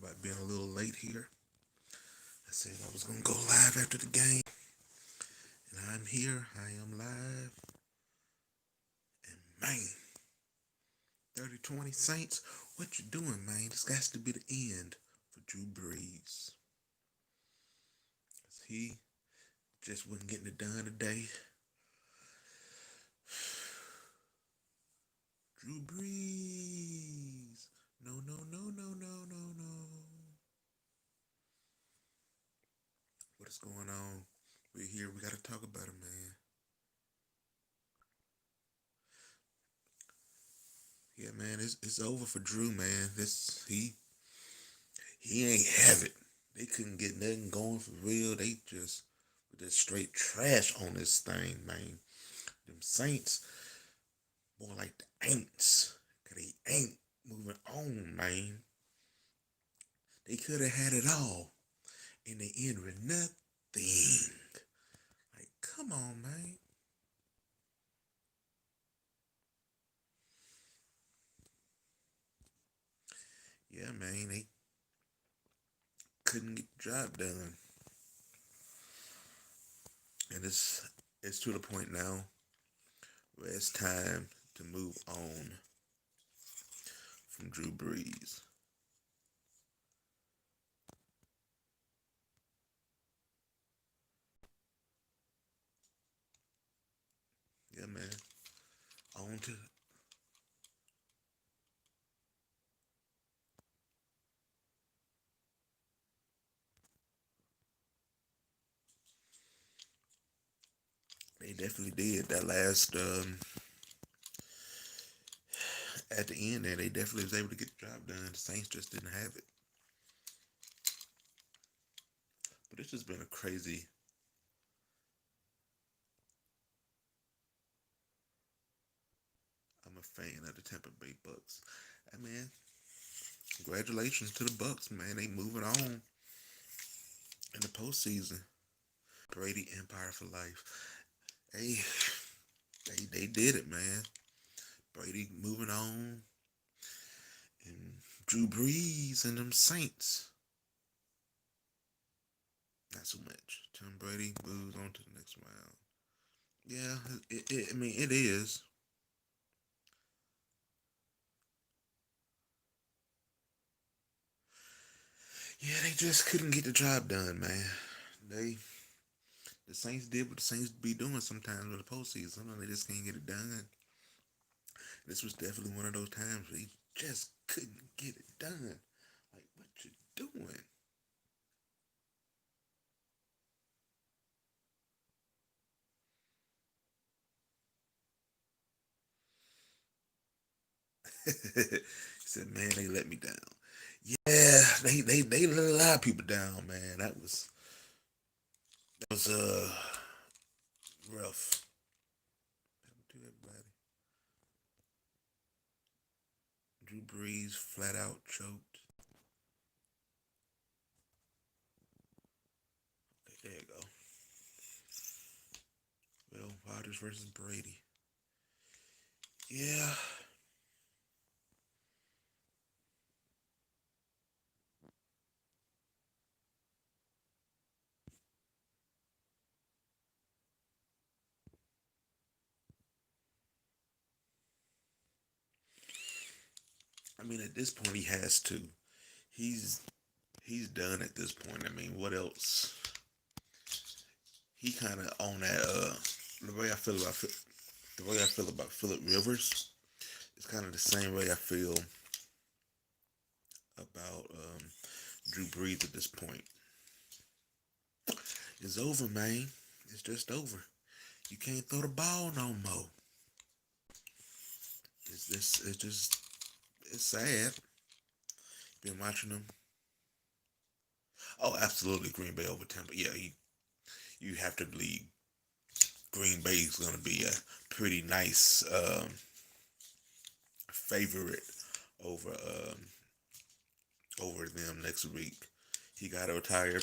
about being a little late here. I said I was going to go live after the game. And I'm here. I am live. And man, 30-20 Saints, what you doing, man? This has to be the end for Drew Brees. He just wasn't getting it done today. Drew Brees. No, no, no, no, no, no, no. What is going on? We're here. We got to talk about it, man. Yeah, man, it's over for Drew, man. He ain't have it. They couldn't get nothing going for real. They just straight trash on this thing, man. Them Saints, more like the Aints. 'Cause they ain't moving on, man. They could have had it all. And they end with nothing. Like, come on, man. Yeah, man, they couldn't get the job done. And it's to the point now where it's time to move on from Drew Brees. Yeah, man. On to They definitely did that last at the end there. They definitely was able to get the job done. The Saints just didn't have it. But it's just been a crazy. I'm a fan of the Tampa Bay Bucs. I mean, congratulations to the Bucs, man. They moving on in the postseason. Brady Empire for life. Hey, they did it, man. Brady moving on, and Drew Brees and them Saints. Not so much. Tom Brady moves on to the next round. Yeah, I mean, it is. Yeah, they just couldn't get the job done, man. They the Saints did what the Saints be doing sometimes with the postseason. Sometimes they just can't get it done. This was definitely one of those times where they just couldn't get it done. Like, what you doing? He said, man, they let me down. Yeah, they let a lot of people down, man. That was rough. To everybody. Drew Brees flat out choked. Okay, there you go. Well, Rodgers versus Brady. Yeah, I mean at this point he has to. He's he's done at this point. I mean, what else? He kind of on that. The way I feel about Philip Rivers is kind of the same way I feel about Drew Brees at this point. It's over, man. It's just over. You can't throw the ball no more. It's just it's sad. Been watching them. Oh, absolutely, Green Bay over Tampa. Yeah, you have to believe Green Bay is going to be a pretty nice favorite over over them next week. He got to retire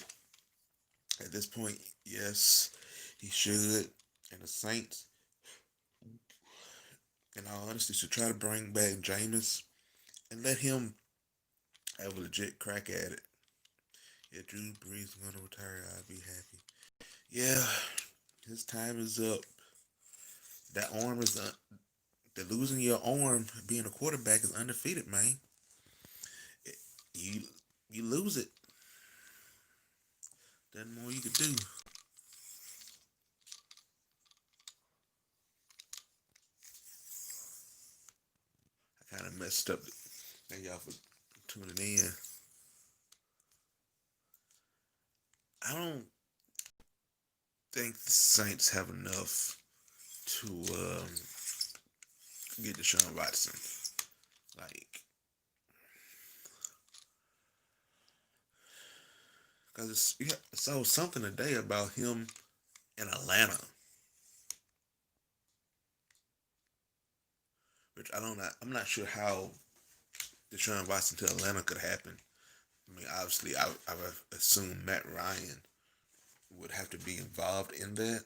at this point. Yes, he should. And the Saints, in all honesty, should try to bring back Jameis and let him have a legit crack at it. If Drew Brees is gonna retire, I'd be happy. Yeah, his time is up. That arm is the losing your arm being a quarterback is undefeated, man. It, you you lose it. Nothing more you could do. I kind of messed up. Thank y'all for tuning in. I don't think the Saints have enough to get Deshaun Watson. Like, cause yeah, I saw something today about him in Atlanta, which I don't know. I'm not sure how Deshaun Watson to Atlanta could happen. I mean, obviously, I would assume Matt Ryan would have to be involved in that,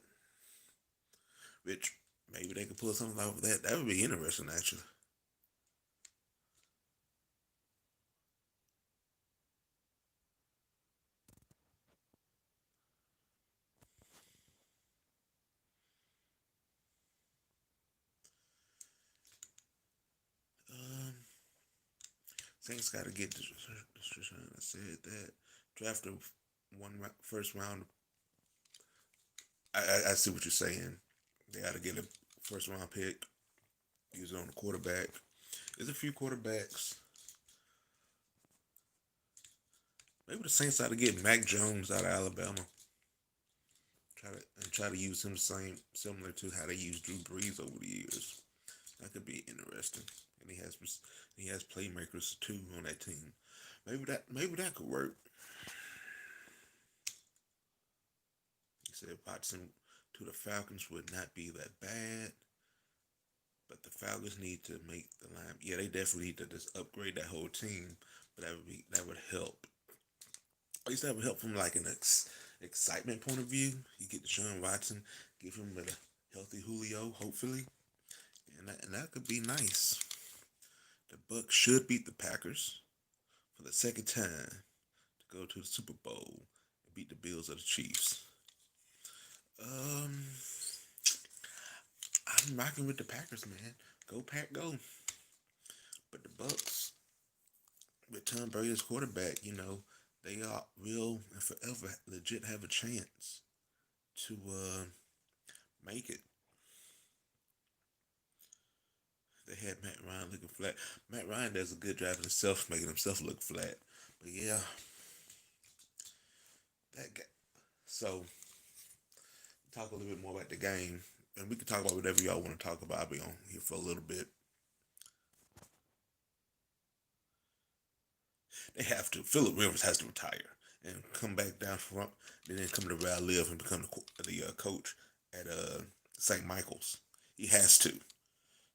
which maybe they could pull something out of that. That would be interesting, actually. Um, Saints got to get Deshaun. I said that draft a first round. I see what you're saying. They got to get a first round pick. Use it on the quarterback. There's a few quarterbacks. Maybe the Saints ought to get Mac Jones out of Alabama. Try to use him similar to how they use Drew Brees over the years. That could be interesting. And he has playmakers too on that team. Maybe that could work. He said Watson to the Falcons would not be that bad, but the Falcons need to make the line. Yeah, they definitely need to just upgrade that whole team. But that would help. At least that would help from like an excitement point of view. You get Deshaun Watson, give him a healthy Julio, hopefully, and that could be nice. The Bucs should beat the Packers for the second time to go to the Super Bowl and beat the Bills or the Chiefs. Um, I'm rocking with the Packers, man. Go Pack, go! But the Bucs, with Tom Brady as quarterback, they are real and forever legit have a chance to make it. They had Matt Ryan looking flat. Matt Ryan does a good job of himself, making himself look flat. But yeah, that guy. So talk a little bit more about the game, and we can talk about whatever y'all want to talk about. I'll be on here for a little bit. They have to. Philip Rivers has to retire and come back down from, and then come to where I live and become the coach at St. Michael's. He has to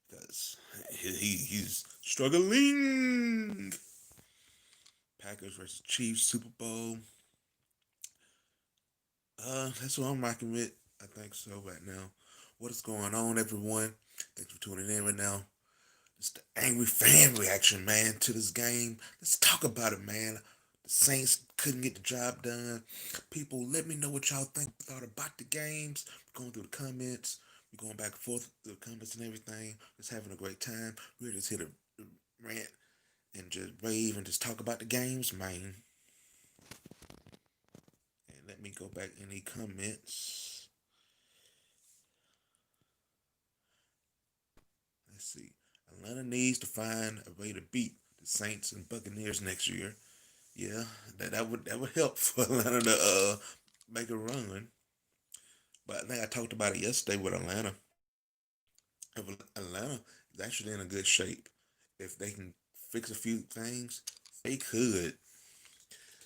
because he's struggling. Packers versus Chiefs Super Bowl. That's what I'm rocking with. I think so right now. What is going on, everyone? Thanks for tuning in right now. It's the angry fan reaction, man, to this game. Let's talk about it, man. The Saints couldn't get the job done. People, let me know what y'all thought about the games. We're going through the comments. We're going back and forth through the comments and everything. Just having a great time. We're just here to rant and just rave and just talk about the games, man. And let me go back in the comments. Let's see. Atlanta needs to find a way to beat the Saints and Buccaneers next year. Yeah, that would help for Atlanta to make a run. But I think I talked about it yesterday with Atlanta. If Atlanta is actually in a good shape. If they can fix a few things, they could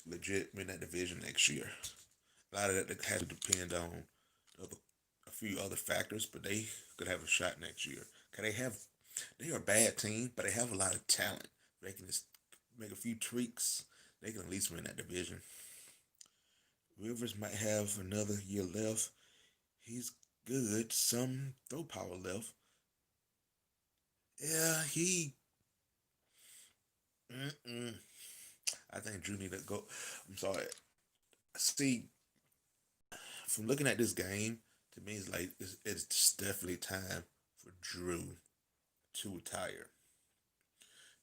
legit win that division next year. A lot of that has to depend on a few other factors, but they could have a shot next year. Cause they are a bad team, but they have a lot of talent. They can just make a few tweaks. They can at least win that division. Rivers might have another year left. He's good. Some throw power left. Yeah, he. Mm-mm. I think Drew need to go. I'm sorry. See, from looking at this game, to me, it's like it's definitely time for Drew to retire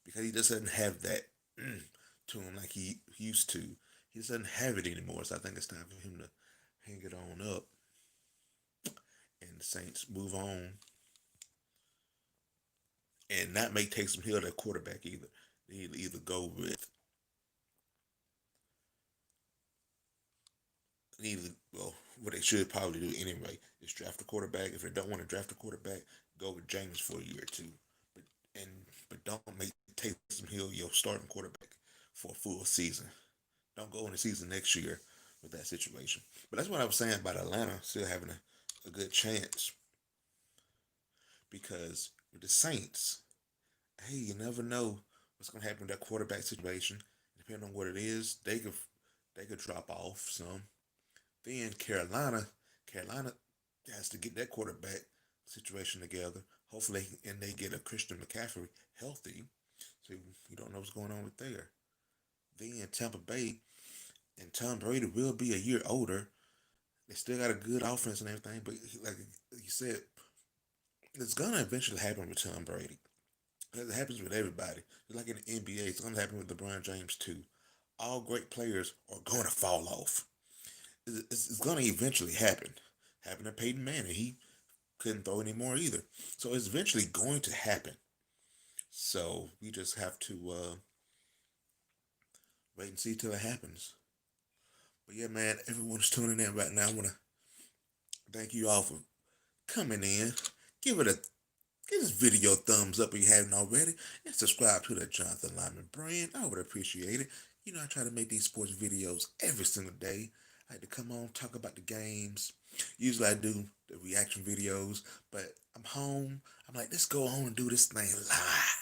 because he just doesn't have that to him like he used to. He just doesn't have it anymore. So I think it's time for him to hang it on up and the Saints move on and not make Taysom Hill their quarterback either. They either go with either well, what they should probably do anyway is draft a quarterback. If they don't want to draft a quarterback, go with James for a year or two. But and but don't make Taysom Hill your starting quarterback for a full season. Don't go in the season next year with that situation. But that's what I was saying about Atlanta still having a good chance because with the Saints, hey, you never know what's gonna happen with that quarterback situation. Depending on what it is, they could drop off some. Then Carolina has to get that quarterback situation together. Hopefully, and they get a Christian McCaffrey healthy. So you don't know what's going on with there. Then Tampa Bay and Tom Brady will be a year older. They still got a good offense and everything, but like you said, it's gonna eventually happen with Tom Brady. It happens with everybody. Just like in the NBA, it's gonna happen with LeBron James too. All great players are going to fall off. It's going to eventually happen. Happened to Peyton Manning. He couldn't throw anymore either. So it's eventually going to happen. So we just have to wait and see till it happens. But yeah, man, everyone's tuning in right now. I want to thank you all for coming in. Give it a Give this video a thumbs up if you haven't already, and subscribe to the Jonathan Lyman brand. I would appreciate it. You know, I try to make these sports videos every single day. I like to come on, talk about the games. Usually I do the reaction videos, but I'm home. I'm like, let's go on and do this thing live.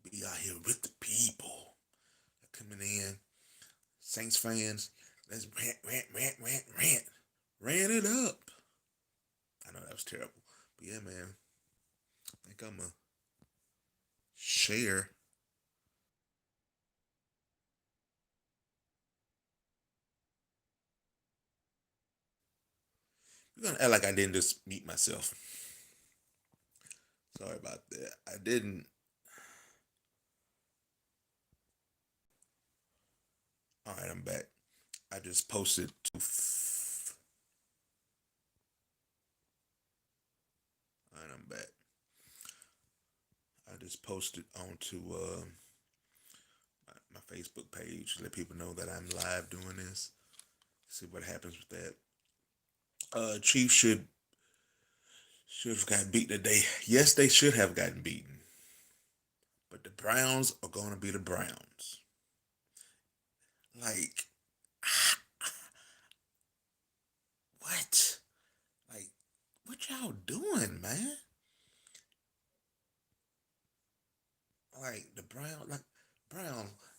Be out here with the people. Coming in. Saints fans, let's rant. Rant it up. I know that was terrible. But yeah, man. I think I'm going to share. We're gonna act like I didn't just mute myself. Sorry about that. I didn't. All right, I'm back. I just posted to. All right, I'm back. I just posted onto my Facebook page to let people know that I'm live doing this. See what happens with that. Chiefs should have gotten beaten today. Yes, they should have gotten beaten. But the Browns are going to be the Browns. Like, what? Like, what y'all doing, man? Like the Brown,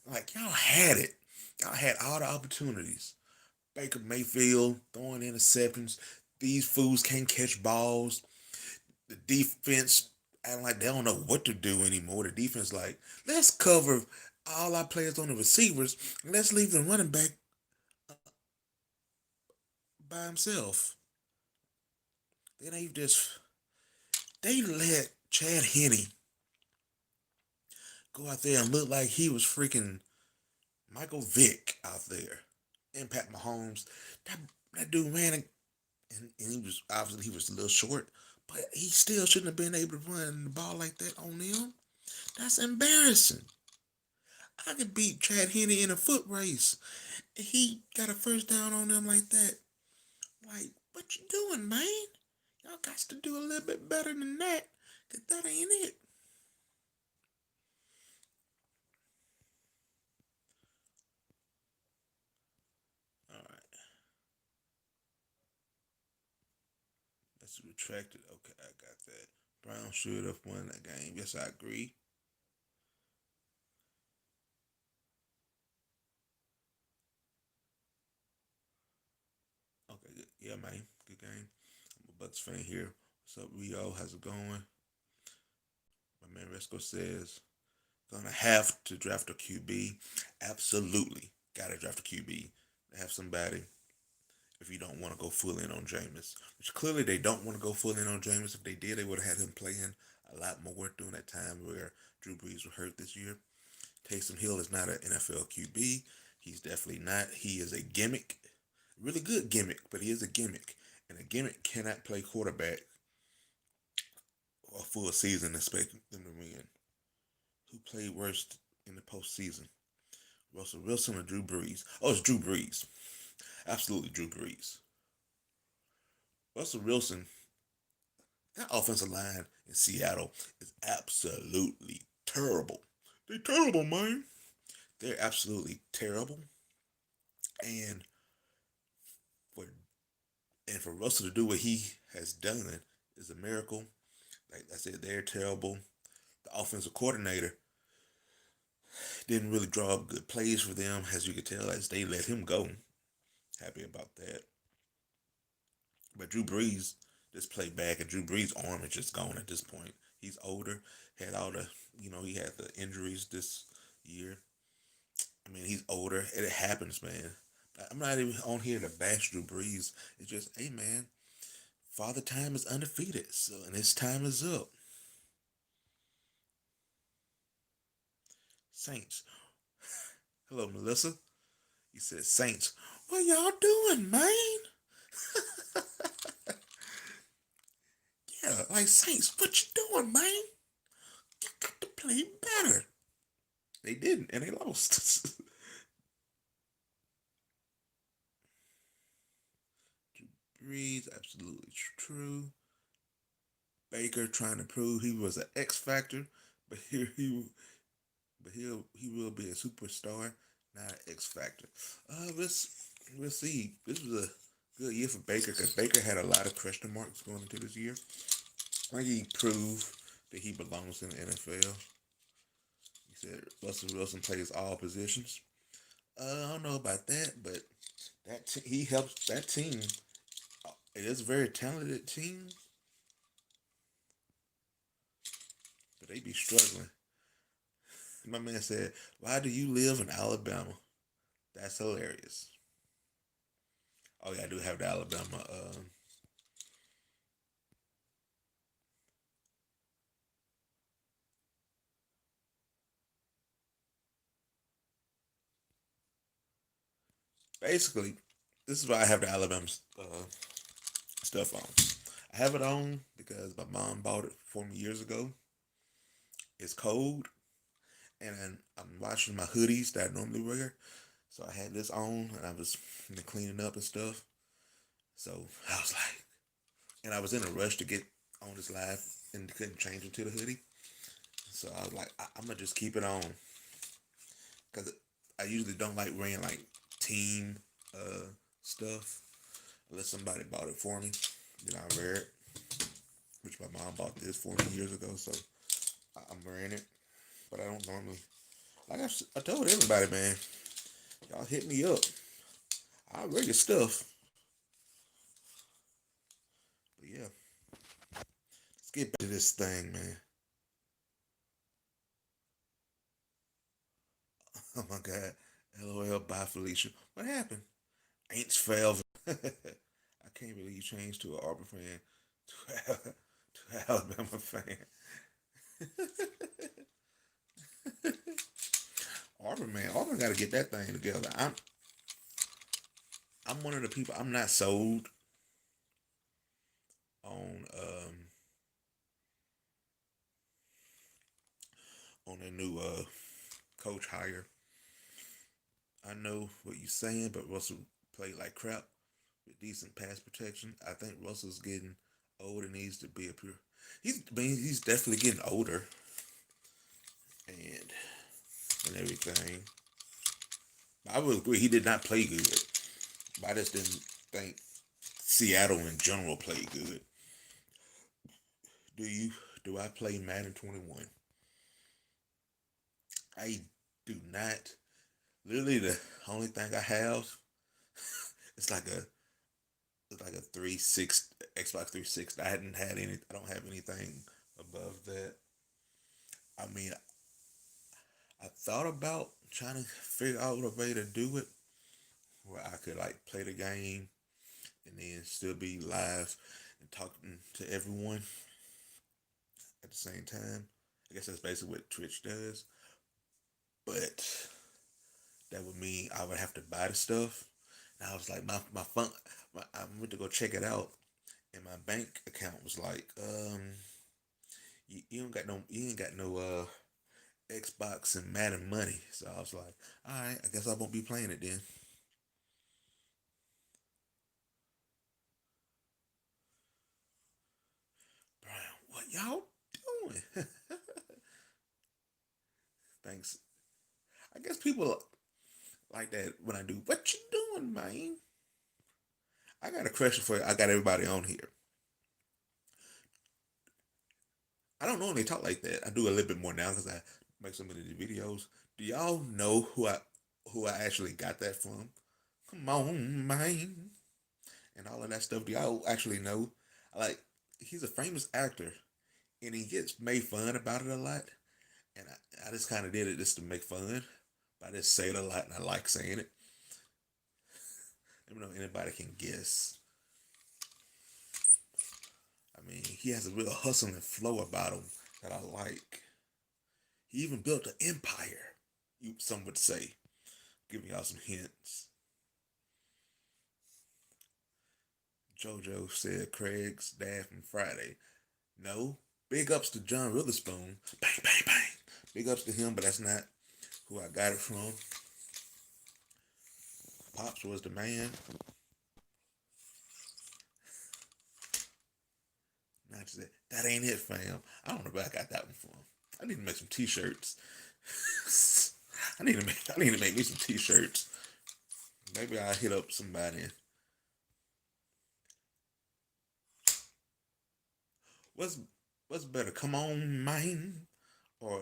like y'all had it. Y'all had all the opportunities. Baker Mayfield throwing interceptions. These fools can't catch balls. The defense acting like they don't know what to do anymore. The defense like, let's cover all our players on the receivers and let's leave the running back by himself. Then they let Chad Henne go out there and look like he was freaking Michael Vick out there. Impact Mahomes. That that dude ran and he was obviously he was a little short, but he still shouldn't have been able to run the ball like that on them. That's embarrassing. I could beat Chad Henne in a foot race. And he got a first down on them like that. Like, what you doing, man? Y'all got to do a little bit better than that. Cause that ain't it. All right. That's retracted. Okay, I got that. Brown should have won that game. Yes, I agree. Okay, good. Yeah, man. Good game. I'm a Bucs fan here. What's up, Rio? How's it going? My man Resco says, Gonna have to draft a QB. Absolutely, gotta draft a QB. Have somebody if you don't want to go full in on Jameis. Which clearly they don't want to go full in on Jameis. If they did, they would have had him playing a lot more during that time where Drew Brees was hurt this year. Taysom Hill is not an NFL QB. He's definitely not. He is a gimmick. Really good gimmick, but he is a gimmick. And a gimmick cannot play quarterback a full season and expect them to win. Who played worst in the postseason? Russell Wilson or Drew Brees? Oh, it's Drew Brees. Absolutely Drew Brees. Russell Wilson, that offensive line in Seattle is absolutely terrible. They're terrible, man. They're absolutely terrible. And for for Russell to do what he has done is a miracle. Like I said, they're terrible. The offensive coordinator didn't really draw up good plays for them, as you could tell, as they let him go. Happy about that. But Drew Brees just played back, and Drew Brees' arm is just gone at this point. He's older, had all the, he had the injuries this year. I mean, he's older, and it happens, man. I'm not even on here to bash Drew Brees. It's just, hey, man, Father Time is undefeated, so and his time is up. Saints. Hello, Melissa. You said Saints. What y'all doing, man? Yeah, like Saints, what you doing, man? You got to play better. They didn't, and they lost. Breeze, absolutely true. Baker trying to prove he was an X factor, but here he will be a superstar, not an X factor. We'll see. This was a good year for Baker because Baker had a lot of question marks going into this year. I think he proved that he belongs in the NFL. He said Russell Wilson plays all positions. I don't know about that, but he helps that team. It is a very talented team, but they be struggling. My man said, "Why do you live in Alabama?" That's hilarious. Oh yeah, I do have the Alabama. Basically, this is why I have the Alabama stuff on. I have it on because my mom bought it for me years ago. It's cold, and I'm washing my hoodies that I normally wear. So I had this on, and I was cleaning up and stuff. So I was like, and I was in a rush to get on this live and couldn't change into the hoodie. So I was like, I'm gonna just keep it on because I usually don't like wearing like team stuff unless somebody bought it for me. Then I wear it, which my mom bought this for me years ago. So I'm wearing it, but I don't normally. Like I told everybody, man, y'all hit me up. I'll wear your stuff. But yeah, let's get back to this thing, man. Oh my God. LOL, bye Felicia. What happened? Ain't fell. I can't believe you changed to an Auburn fan to an Alabama fan. Auburn man, Auburn got to get that thing together. I'm one of the people. I'm not sold on a new coach hire. I know what you're saying, but Russell played like crap with decent pass protection. I think Russell's getting old and needs to be a pure. He's definitely getting older and everything. I would agree he did not play good. But I just didn't think Seattle in general played good. Do you? Do I play Madden 21? I do not. Literally, the only thing I have it's like a it's like a 360 Xbox 360. I hadn't had any. I don't have anything above that. I mean, I thought about trying to figure out a way to do it where I could like play the game and then still be live and talking to everyone at the same time. I guess that's basically what Twitch does. But that would mean I would have to buy the stuff. And I was like, my fun, I went to go check it out, and my bank account was like, you don't got no, you ain't got no Xbox and Madden money. So I was like, all right, I guess I won't be playing it then. Brian, what y'all doing? Thanks. I guess people like that when I do. What you doing, man? I got a question for you. I got everybody on here. I don't normally talk like that. I do a little bit more now because I make so many videos. Do y'all know who I actually got that from? Come on, man, and all of that stuff. Do y'all actually know? Like, he's a famous actor, and he gets made fun about it a lot. And I just kind of did it just to make fun. But I just say it a lot, and I like saying it. I don't know anybody can guess. I mean, he has a real hustling flow about him that I like. He even built an empire, some would say. Giving y'all some hints. JoJo said Craig's dad from Friday. No. Big ups to John Witherspoon. Bang, bang, bang. Big ups to him, but that's not who I got it from. Pops was the man. Not just that ain't it, fam. I don't know where I got that one from. I need to make some t-shirts. I need to make me some t-shirts. Maybe I'll hit up somebody. What's what's better? Come on, man, or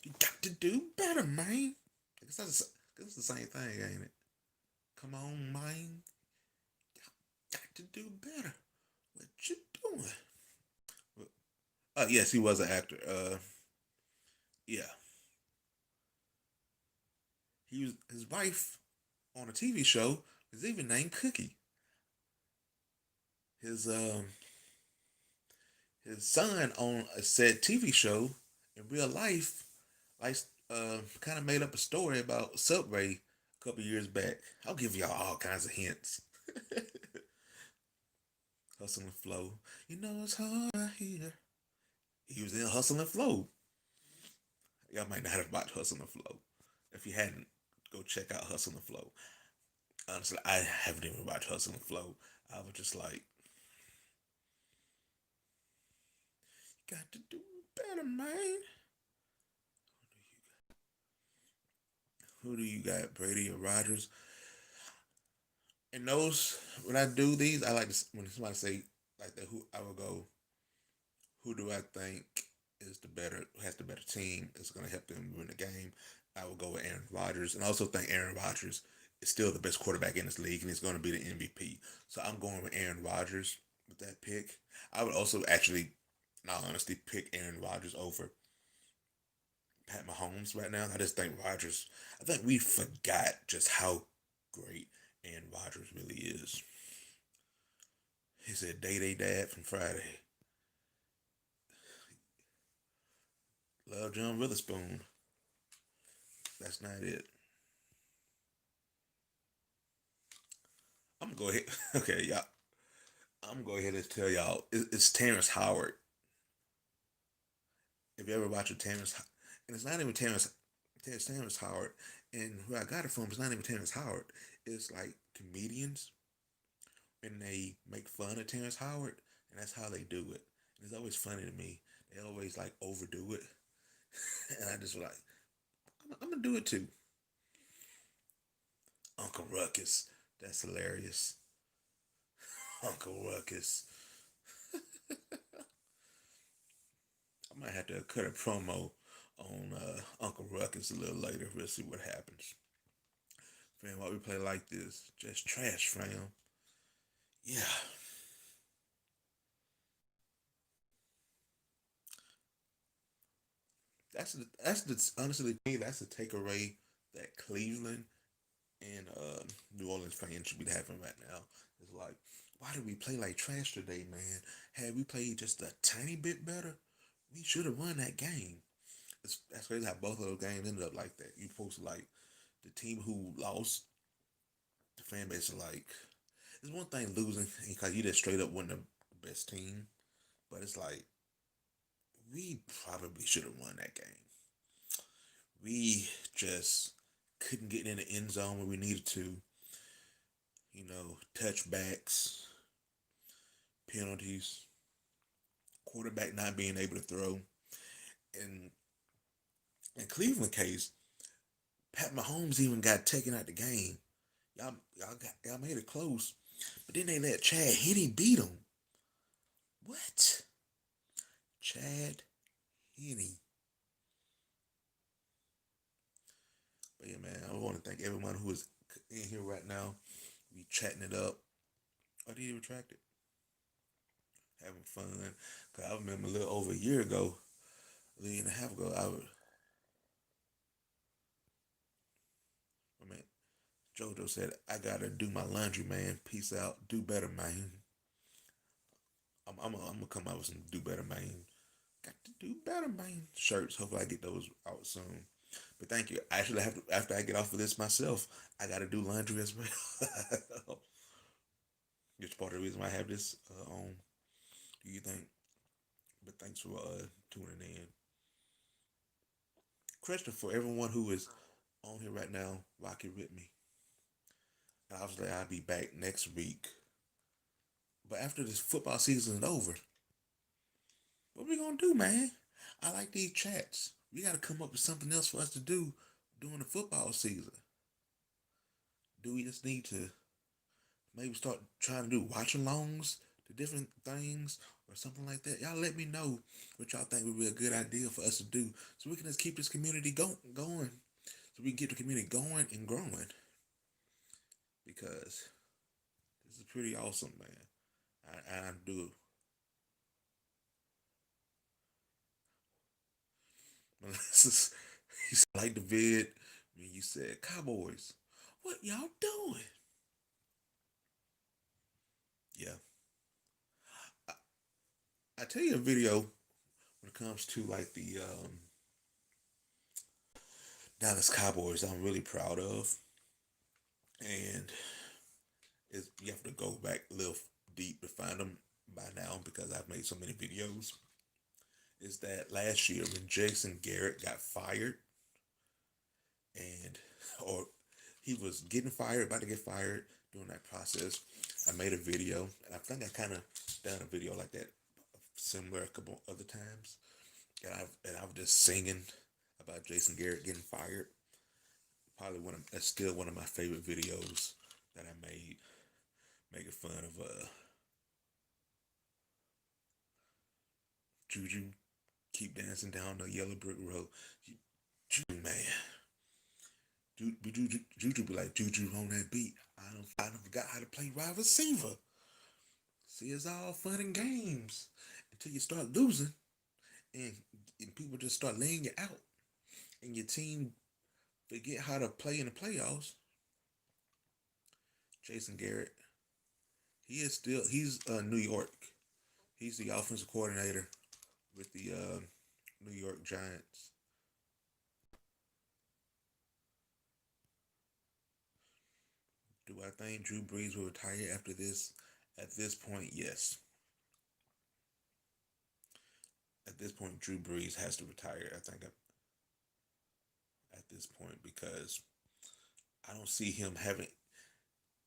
you got to do better, man. I guess that's the same thing, ain't it? Come on, man. Got to do better. What you doing? Yes, he was an actor. Yeah, he was his wife on a TV show was even named Cookie. His his son on a said TV show in real life, like kind of made up a story about Subway a couple years back. I'll give y'all all kinds of hints. Hustle and Flow. You know it's hard out here. He was in Hustle and Flow. Y'all might not have watched Hustle and Flow. If you hadn't, go check out Hustle and Flow. Honestly, I haven't even watched Hustle and Flow. I was just like, got to do better, man. Who do you got, Brady or Rodgers? And those, when I do these, I like to, when somebody say like that, who I will go, who do I think is the better, has the better team, is going to help them win the game? I will go with Aaron Rodgers. And I also think Aaron Rodgers is still the best quarterback in this league and he's going to be the MVP. So I'm going with Aaron Rodgers with that pick. I would also actually, in all honesty, pick Aaron Rodgers over Pat Mahomes right now. I just think Rodgers, I think we forgot just how great Aaron Rodgers really is. He said, Day Dad from Friday. Love John Witherspoon. That's not it. I'm gonna go ahead. Okay, y'all. I'm gonna go ahead and tell y'all. It's Terrence Howard. If you ever watch a Terrence, and it's not even It's Terrence Howard. And who I got it from is not even Terrence Howard. It's like comedians and they make fun of Terrence Howard, and that's how they do it. And it's always funny to me. They always like overdo it, and I just like, I'm gonna do it too. Uncle Ruckus, that's hilarious. Uncle Ruckus. I might have to cut a promo on Uncle Ruckus a little later. We'll see what happens. Fam, why we play like this? Just trash, fam. Yeah. That's honestly me. That's the takeaway that Cleveland and New Orleans fans should be having right now. It's like, why did we play like trash today, man? Had we played just a tiny bit better, we should have won that game. That's crazy how both of those games ended up like that. You supposed to like the team who lost, the fan base are like, it's one thing losing because you just straight up won the best team, but it's like we probably should have won that game. We just couldn't get in the end zone when we needed to. Touchbacks, penalties, quarterback not being able to throw. And in Cleveland case, Pat Mahomes even got taken out the game. Y'all made it close, but then they let Chad Henne beat him. What? Chad Henne. But yeah, man, I want to thank everyone who is in here right now. We chatting it up. Oh, did he retract it? Having fun. Cause I remember a little over a year ago, a year and a half ago, I mean, JoJo said, I gotta do my laundry, man. Peace out. Do better, man. I'm gonna come out with some do better, man. Got to do better, man. Shirts. Hopefully I get those out soon. But thank you. I actually have to, after I get off of this myself, I gotta do laundry as well. It's part of the reason why I have this on. Do you think? But thanks for tuning in. Question for everyone who is on here right now, rock it with me. And obviously I'll be back next week. But after this football season is over, what we gonna do, man? I like these chats. We gotta come up with something else for us to do during the football season. Do we just need to maybe start trying to do watch alongs to different things or something like that? Y'all let me know what y'all think would be a good idea for us to do so we can just keep this community going. So we can get the community going and growing. Because this is pretty awesome, man. I do. This you like the vid when you said Cowboys. What y'all doing? Yeah. I, I tell you a video when it comes to like the Dallas Cowboys I'm really proud of. And you have to go back a little deep to find them by now because I've made so many videos. Is that last year when Jason Garrett got fired and or he was getting fired, about to get fired during that process. I made a video, and I think I kind of done a video like that similar a couple other times. And I was just singing about Jason Garrett getting fired. Probably that's still one of my favorite videos that I made, making fun of Juju keep dancing down the yellow brick road. Juju, man. Juju be like Juju on that beat. I don't forgot how to play wide receiver. See, it's all fun and games until you start losing, and, and people just start laying you out, and your team forget how to play in the playoffs. Jason Garrett, he's New York. He's the offensive coordinator with the New York Giants. Do I think Drew Brees will retire after this? At this point, yes. At this point, Drew Brees has to retire. I think at this point because I don't see him having.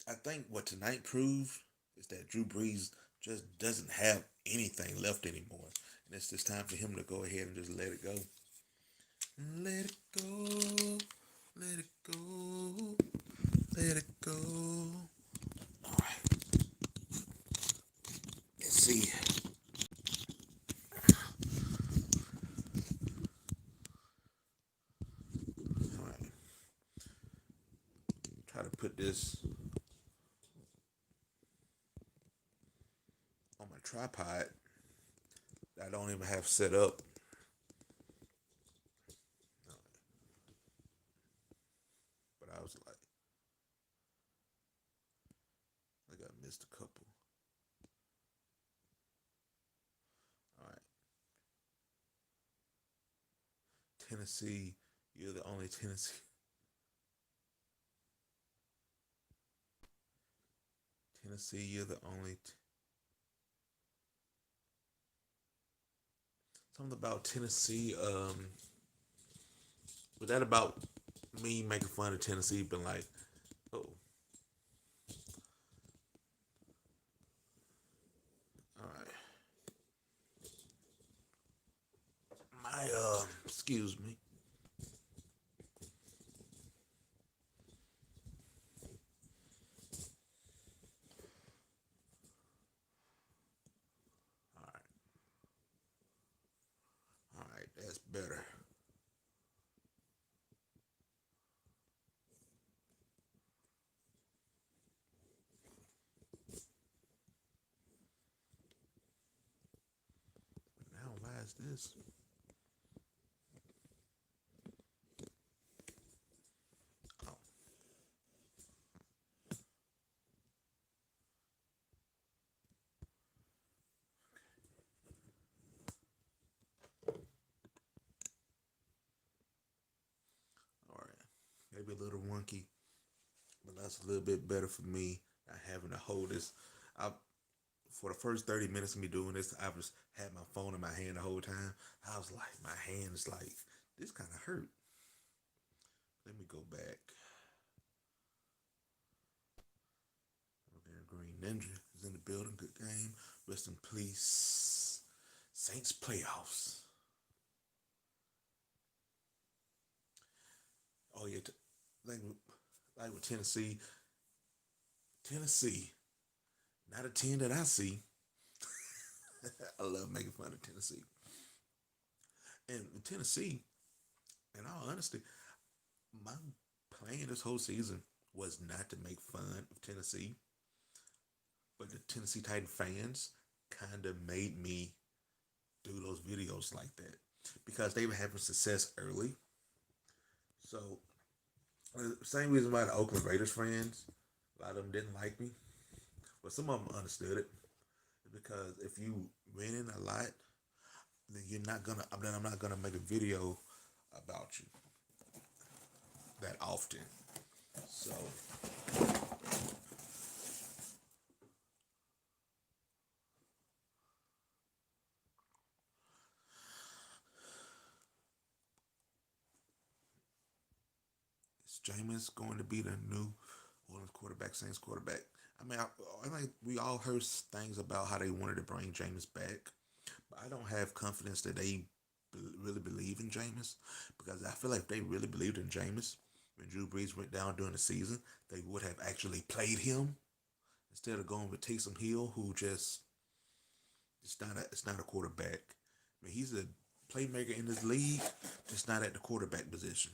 I think what tonight proved is that Drew Brees just doesn't have anything left anymore, and it's just time for him to go ahead and just let it go. Let it go. Let it go. Let it go. All right. Let's see. All right. Try to put this on my tripod. I don't even have set up. was like I missed a couple. All right, Tennessee. You're the only Tennessee. Tennessee. You're the only. Something about Tennessee. Was that about me making fun of Tennessee? Been like, oh, all right. My excuse me. All right, all right. That's better. Now, why is this? Oh, all right. Maybe a little wonky, but that's a little bit better for me not having to hold this. I For the first 30 minutes of me doing this, I was had my phone in my hand the whole time. I was like, my hands like this kind of hurt. Let me go back. Okay, Green Ninja is in the building. Good game. Rest in peace. Saints playoffs. Oh yeah, like like with Tennessee. Tennessee, not a team that I see. I love making fun of Tennessee. And Tennessee, in all honesty, my plan this whole season was not to make fun of Tennessee, but the Tennessee Titan fans kind of made me do those videos like that because they were having success early. So, same reason why the Oakland Raiders fans, a lot of them didn't like me, but some of them understood it because if you winning a lot, then you're not gonna. Then I'm not gonna make a video about you that often. So is Jameis going to be the new Orleans quarterback, Saints quarterback? I think we all heard things about how they wanted to bring Jameis back, but I don't have confidence that they really believe in Jameis because I feel like if they really believed in Jameis when Drew Brees went down during the season, they would have actually played him instead of going with Taysom Hill, who just it's not a quarterback. I mean, he's a playmaker in this league, just not at the quarterback position.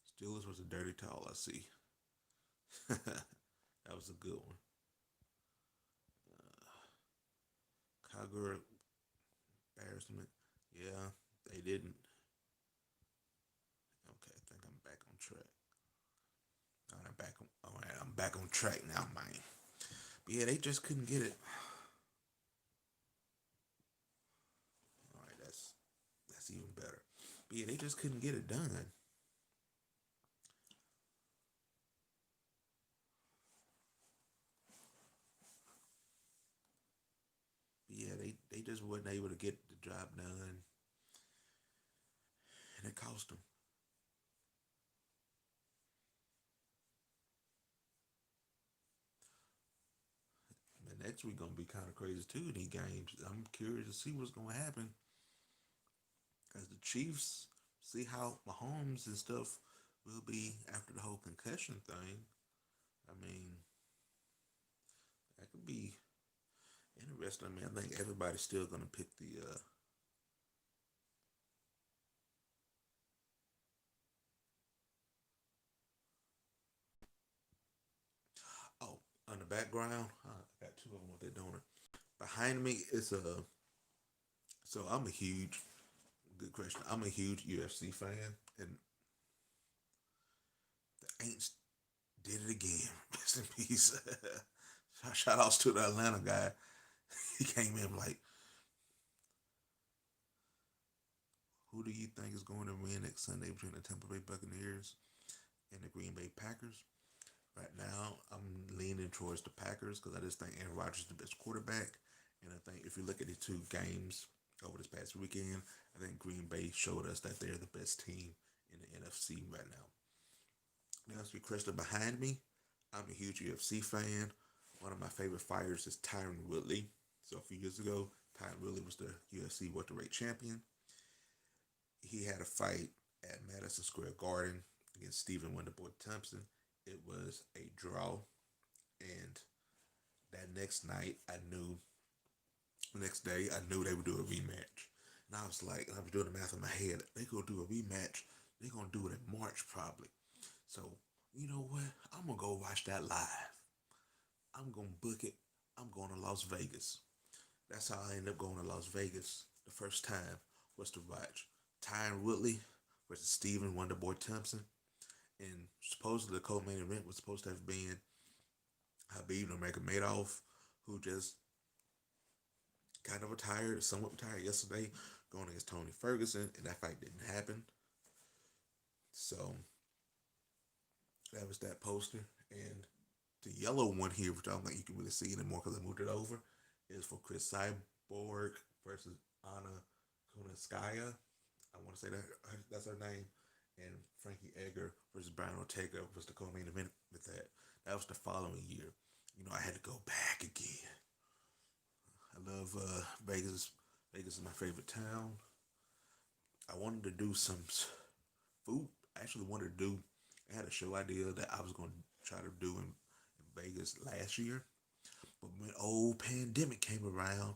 Steelers was a dirty towel, I see. That was a good one. Cowgirl embarrassment. Yeah, they didn't. Okay, I think I'm back on track. All right, all right, I'm back on track now, man. But yeah, they just couldn't get it. All right, that's even better. But yeah, they just couldn't get it done. But yeah, they just wasn't able to get the job done, and it cost them. And next week gonna be kind of crazy too in these games. I'm curious to see what's gonna happen because the Chiefs see how Mahomes and stuff will be after the whole concussion thing. I mean, that could be interesting. I mean, I think everybody's still gonna pick the. Oh, on the background, I got two of them. What they're doing. Behind me is a. So I'm a huge. Good question. I'm a huge UFC fan, and Aints did it again. Rest in peace. Shout outs to the Atlanta guy. He came in like, who do you think is going to win next Sunday between the Tampa Bay Buccaneers and the Green Bay Packers? Right now, I'm leaning towards the Packers because I just think Aaron Rodgers is the best quarterback. And I think if you look at the two games over this past weekend, I think Green Bay showed us that they're the best team in the NFC right now. Now, as you question behind me, I'm a huge UFC fan. One of my favorite fighters is Tyron Woodley. So a few years ago, Tyron Woodley was the UFC welterweight champion. He had a fight at Madison Square Garden against Stephen Wonderboy Thompson. It was a draw, and that next night, the next day, I knew they would do a rematch. And I was like, I was doing the math in my head. They gonna do a rematch. They gonna do it in March probably. So you know what? I'm gonna go watch that live. I'm gonna book it. I'm going to Las Vegas. That's how I ended up going to Las Vegas the first time was to watch Tyron Woodley versus Stephen Wonderboy Thompson. And supposedly the co-main event was supposed to have been Habib Nurmagomedov, who just kind of retired, somewhat retired yesterday, going against Tony Ferguson, and that fight didn't happen. So that was that poster. And the yellow one here, which I don't think you can really see anymore because I moved it over, is for Chris Cyborg versus Anna Kunitskaya. I want to say that that's her name. And Frankie Edgar versus Brian Ortega was the co-main event with that. That was the following year. You know, I had to go back again. I love Vegas. Vegas is my favorite town. I wanted to do some food. I actually wanted to do. I had a show idea that I was going to try to do in Vegas last year, but when old pandemic came around,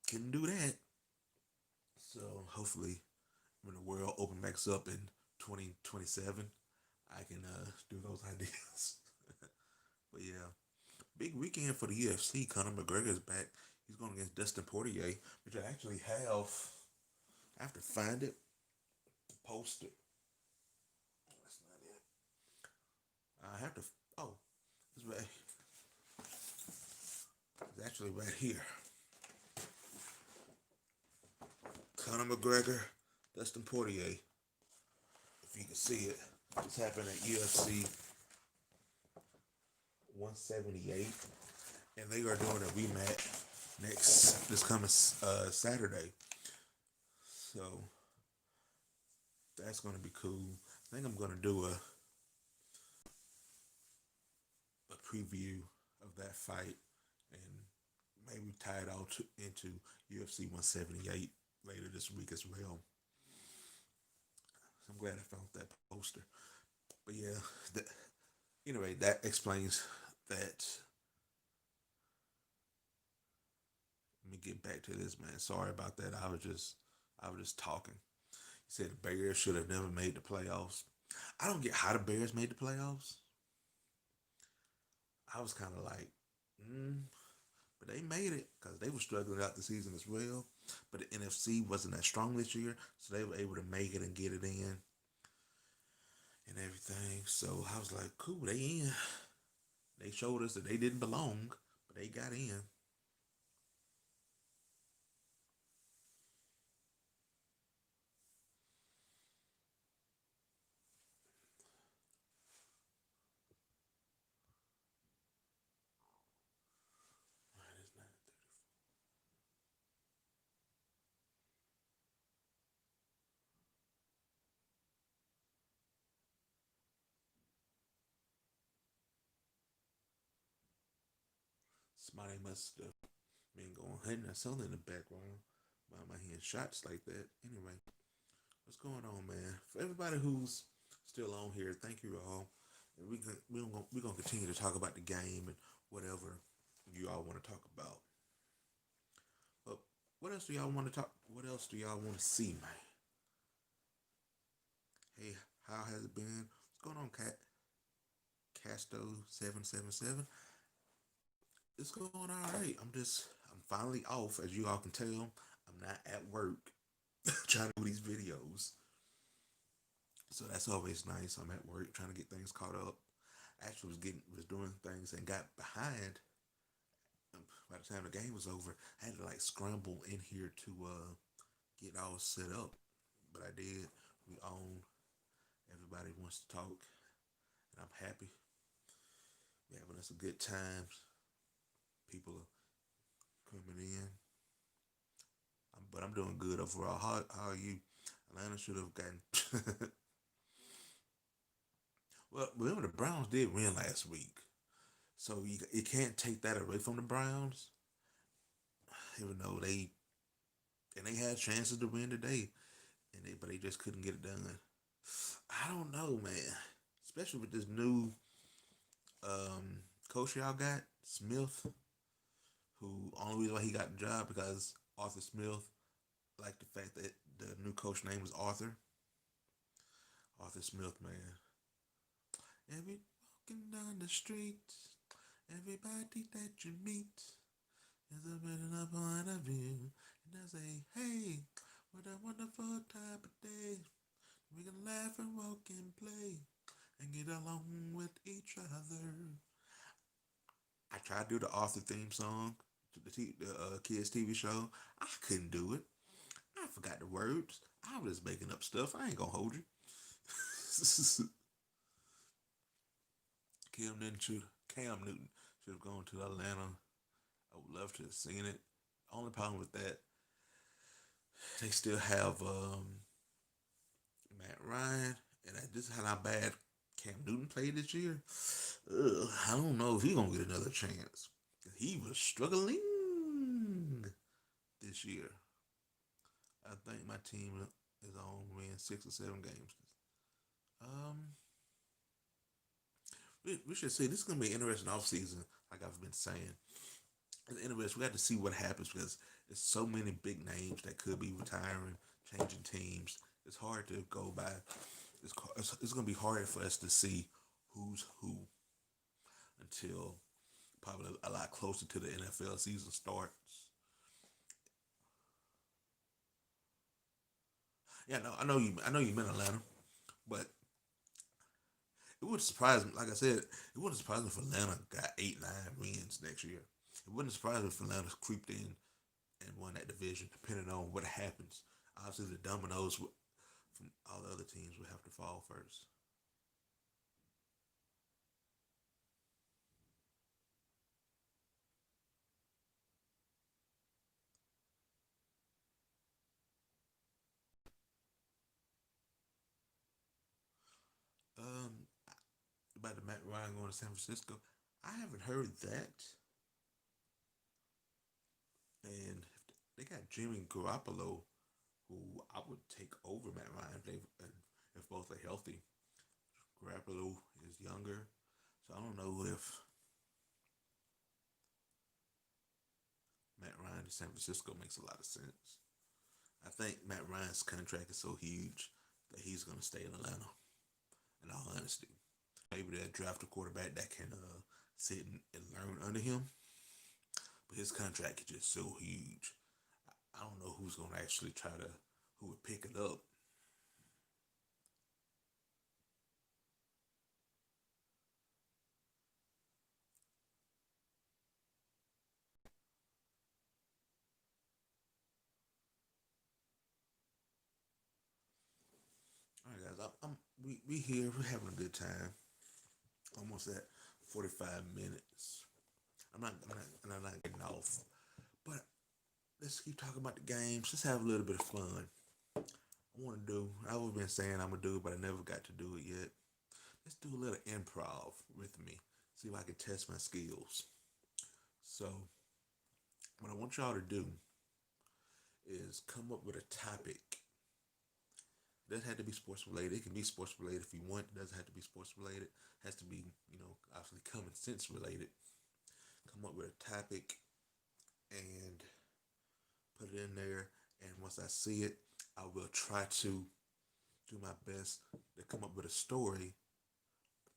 couldn't do that. So hopefully, when the world open back up in 2027, I can do those ideas. But yeah, big weekend for the UFC. Conor McGregor is back. He's going against Dustin Poirier, which I actually have. I have to find it, post it. That's not it. I have to. Oh, it's right. It's actually right here. Conor McGregor, Dustin Poirier. If you can see it, it's happening at UFC 178, and they are doing a rematch this coming Saturday. So that's going to be cool. I think I'm going to do a preview of that fight and maybe tie it all into UFC 178 later this week as well. So I'm glad I found that poster. But yeah, anyway, that explains that. Let me get back to this, man. Sorry about that. I was just talking. He said the Bears should have never made the playoffs. I don't get how the Bears made the playoffs. I was kind of like, but they made it because they were struggling out the season as well. But the NFC wasn't that strong this year, so they were able to make it and get it in and everything. So I was like, cool, they in. They showed us that they didn't belong, but they got in. Somebody must have been going hitting that song in the background by my hearing shots like that. Anyway, what's going on, man? For everybody who's still on here, thank you all. And we're gonna continue to talk about the game and whatever you all want to talk about. But what else do y'all want to talk? What else do y'all want to see, man? Hey, how has it been? What's going on, Casto 777? It's going all right. I'm finally off, as you all can tell. I'm not at work trying to do these videos. So that's always nice. I'm at work trying to get things caught up. Actually, was doing things and got behind. By the time the game was over, I had to like scramble in here to get all set up. But I did. We own. Everybody wants to talk, and I'm happy. We're having us a good time. People are coming in. But I'm doing good overall. How are you? Atlanta should have gotten. Well, remember the Browns did win last week, so you can't take that away from the Browns. Even though they had chances to win today, but they just couldn't get it done. I don't know, man. Especially with this new coach y'all got, Smith, who only reason why he got the job because Arthur Smith liked the fact that the new coach name was Arthur. Arthur Smith, man. Every walking down the street, everybody that you meet is a better point of view. And I say, hey, what a wonderful type of day. We can laugh and walk and play and get along with each other. I tried to do the Arthur theme song to the kids TV show. I couldn't do it. I forgot the words. I was just making up stuff. I ain't gonna hold you. Cam Newton should Cam Newton should have gone to Atlanta. I would love to have seen it. Only problem with that, they still have Matt Ryan, and this is how bad Cam Newton played this year. I don't know if he's gonna get another chance. He was struggling this year. I think my team is on win 6 or 7 games. Um, we should say this is gonna be an interesting offseason, like I've been saying. It's interesting. We have to see what happens because there's so many big names that could be retiring, changing teams. It's hard to go by. It's going to be harder for us to see who's who until probably a lot closer to the NFL season starts. Yeah, no, I know you. I know you meant Atlanta, but it wouldn't surprise me. Like I said, it wouldn't surprise me if Atlanta got 8, 9 wins next year. It wouldn't surprise me if Atlanta creeped in and won that division, depending on what happens. Obviously, the dominoes from all the other teams would have to fall first. Um, about the Matt Ryan going to San Francisco, I haven't heard that. And they got Jimmy Garoppolo, who I would take over Matt Ryan if both are healthy. Garoppolo is younger, so I don't know if Matt Ryan to San Francisco makes a lot of sense. I think Matt Ryan's contract is so huge that he's going to stay in Atlanta. In all honesty, maybe they'll draft a quarterback that can sit and learn under him. But his contract is just so huge. I don't know who's going to actually try to who would pick it up. All right, guys, we here. We're having a good time. Almost at 45 minutes. I'm not getting off. But let's keep talking about the games. Let's have a little bit of fun. I want to do. I've been saying I'm gonna do it, but I never got to do it yet. Let's do a little improv with me. See if I can test my skills. So, what I want y'all to do is come up with a topic. It doesn't have to be sports related. It can be sports related if you want. It doesn't have to be sports related. It has to be, obviously common sense related. Come up with a topic and put it in there. And once I see it, I will try to do my best to come up with a story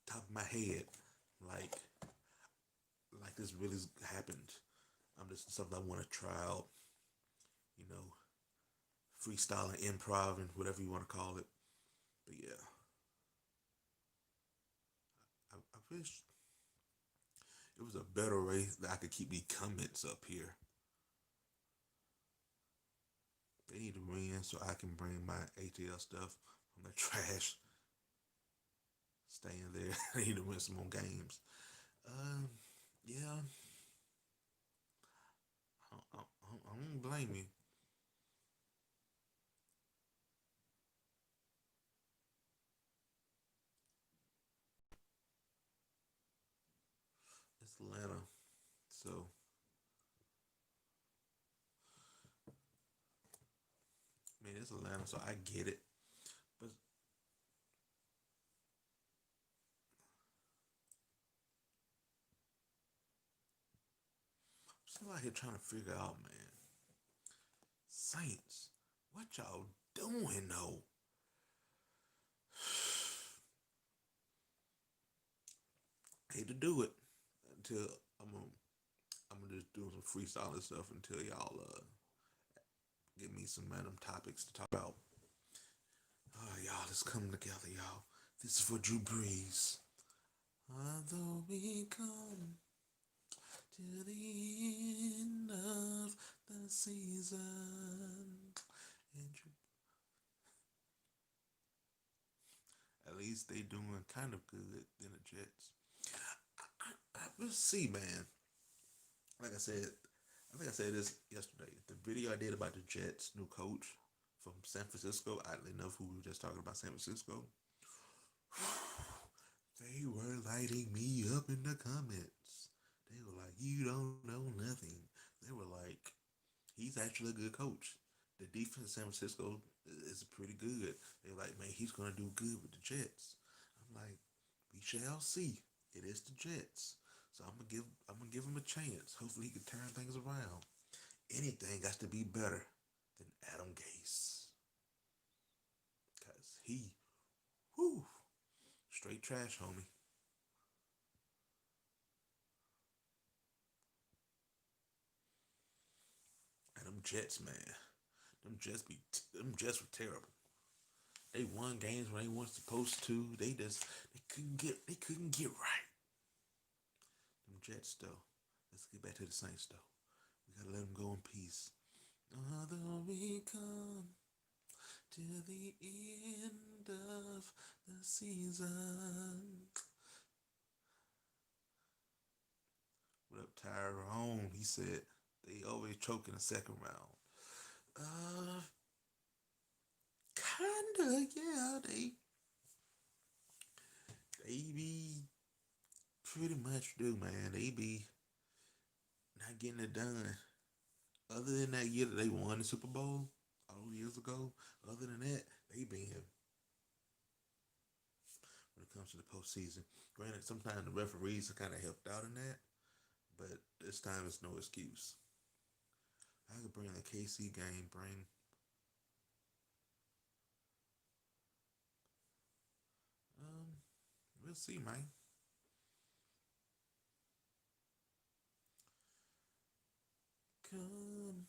top of my head, like this really happened. I'm just something I want to try out, you know, freestyling, improv, and whatever you want to call it. But yeah. wish it was a better way that I could keep these comments up here. They need to win so I can bring my ATL stuff from the trash. Staying there. I need to win some more games. Yeah, I don't blame you. It's Atlanta, so I mean it's Atlanta, so I get it. But I'm still out here trying to figure out, man. Saints, what y'all doing though? I hate to do it until I'm gonna, I'm gonna just do some freestyling stuff until y'all give me some random topics to talk about. Oh, y'all, let's come together, y'all. This is for Drew Brees. Although we come to the end of the season, and at least they doing kind of good than the Jets. We'll see, man. Like I said, I think I said this yesterday. The video I did about the Jets' new coach from San Francisco, oddly enough, who we were just talking about San Francisco, they were lighting me up in the comments. They were like, "You don't know nothing." They were like, "He's actually a good coach. The defense in San Francisco is pretty good." They're like, "Man, he's gonna do good with the Jets." I'm like, "We shall see. It is the Jets, so I'm gonna give him a chance. Hopefully, he can turn things around. Anything got to be better than Adam Gase, cause whoo, straight trash, homie." And them Jets, man, them Jets were terrible. They won games when they weren't supposed to. They couldn't get right. Them Jets though. Let's get back to the Saints though. We gotta let them go in peace. Although we come to the end of the season. What up, Tyrone? He said they always choke in the second round. Uh, kinda, yeah. They be pretty much do, man. They be not getting it done. Other than that year that they won the Super Bowl all those years ago, other than that, they been when it comes to the postseason. Granted, sometimes the referees have kind of helped out in that, but this time it's no excuse. I could bring the KC game, um, we'll see, man. Come